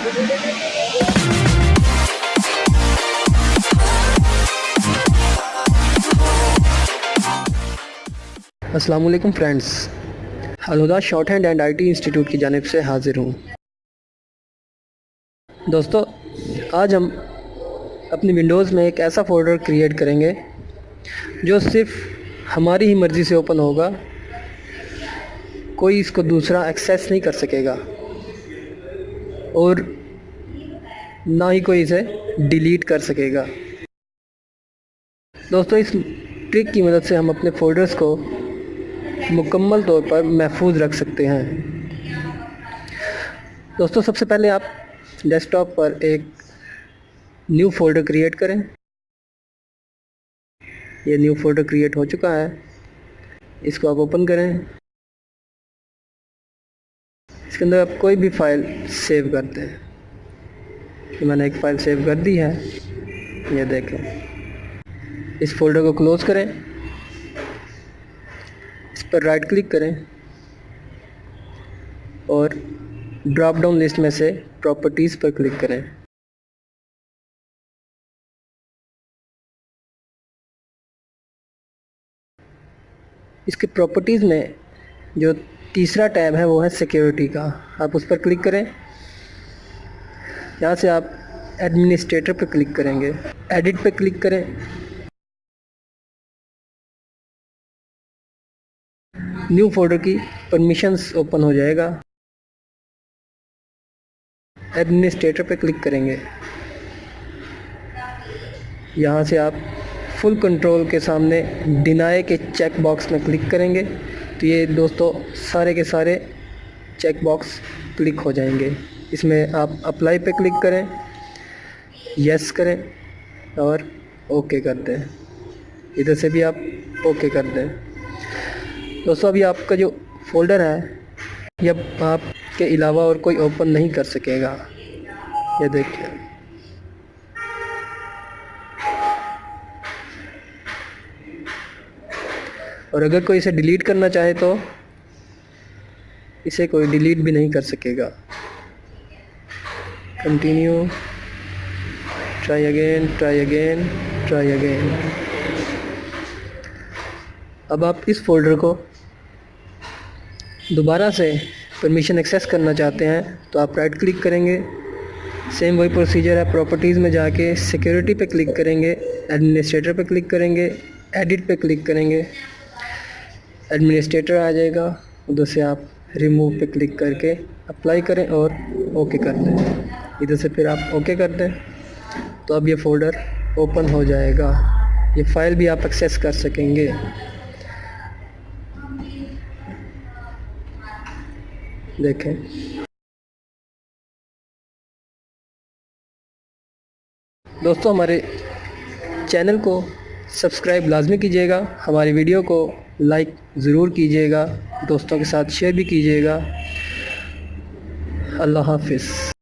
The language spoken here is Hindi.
अस्सलाम वालेकुम friends, Al Huda short hand and IT institute की जानिब से हाज़िर हूँ। दोस्तों, आज हम अपनी विंडोज़ में एक ऐसा फ़ोल्डर क्रिएट करेंगे जो सिर्फ़ हमारी ही मर्ज़ी से ओपन होगा, कोई इसको दूसरा एक्सेस नहीं कर सकेगा और ना ही कोई इसे डिलीट कर सकेगा। दोस्तों, इस ट्रिक की मदद से हम अपने फ़ोल्डर्स को मुकम्मल तौर पर महफूज रख सकते हैं। दोस्तों, सबसे पहले आप डेस्कटॉप पर एक न्यू फ़ोल्डर क्रिएट करें। ये न्यू फ़ोल्डर क्रिएट हो चुका है, इसको आप ओपन करें। इसके अंदर आप कोई भी फ़ाइल सेव करते हैं। मैंने एक फ़ाइल सेव कर दी है, ये देखें। इस फ़ोल्डर को क्लोज़ करें, इस पर राइट क्लिक करें और ड्रॉप डाउन लिस्ट में से प्रॉपर्टीज़ पर क्लिक करें। इसके प्रॉपर्टीज़ में जो तीसरा टैब है वो है सिक्योरिटी का, आप उस पर क्लिक करें। यहाँ से आप एडमिनिस्ट्रेटर पर क्लिक करेंगे, एडिट पर क्लिक करें। न्यू फोल्डर की परमिशंस ओपन हो जाएगा। एडमिनिस्ट्रेटर पे क्लिक करेंगे। यहाँ से आप फुल कंट्रोल के सामने डिनाई के चेक बॉक्स में क्लिक करेंगे तो ये दोस्तों सारे के सारे चेक बॉक्स क्लिक हो जाएंगे। इसमें आप अप्लाई पे क्लिक करें, यस करें और ओके कर दें। इधर से भी आप ओके कर दें। दोस्तों, अभी आपका जो फ़ोल्डर है ये आपके अलावा और कोई ओपन नहीं कर सकेगा। ये देखिए, और अगर कोई इसे डिलीट करना चाहे तो इसे कोई डिलीट भी नहीं कर सकेगा। Continue, try again, try again, try again. अब आप इस फोल्डर को दोबारा से परमिशन एक्सेस करना चाहते हैं तो आप राइट क्लिक करेंगे। सेम वही प्रोसीजर है, प्रॉपर्टीज़ में जाके सिक्योरिटी पे क्लिक करेंगे, एडमिनिस्ट्रेटर पे क्लिक करेंगे, एडिट पे क्लिक करेंगे, एडमिनिस्ट्रेटर आ जाएगा। उधर से आप रिमूव पे क्लिक करके अप्लाई करें और ओके कर दें। इधर से फिर आप ओके कर दें तो अब ये फ़ोल्डर ओपन हो जाएगा। ये फ़ाइल भी आप एक्सेस कर सकेंगे। देखें, दोस्तों, हमारे चैनल को सब्सक्राइब लाजमी कीजिएगा, हमारी वीडियो को लाइक ज़रूर कीजिएगा, दोस्तों के साथ शेयर भी कीजिएगा। अल्लाह हाफ़िज़।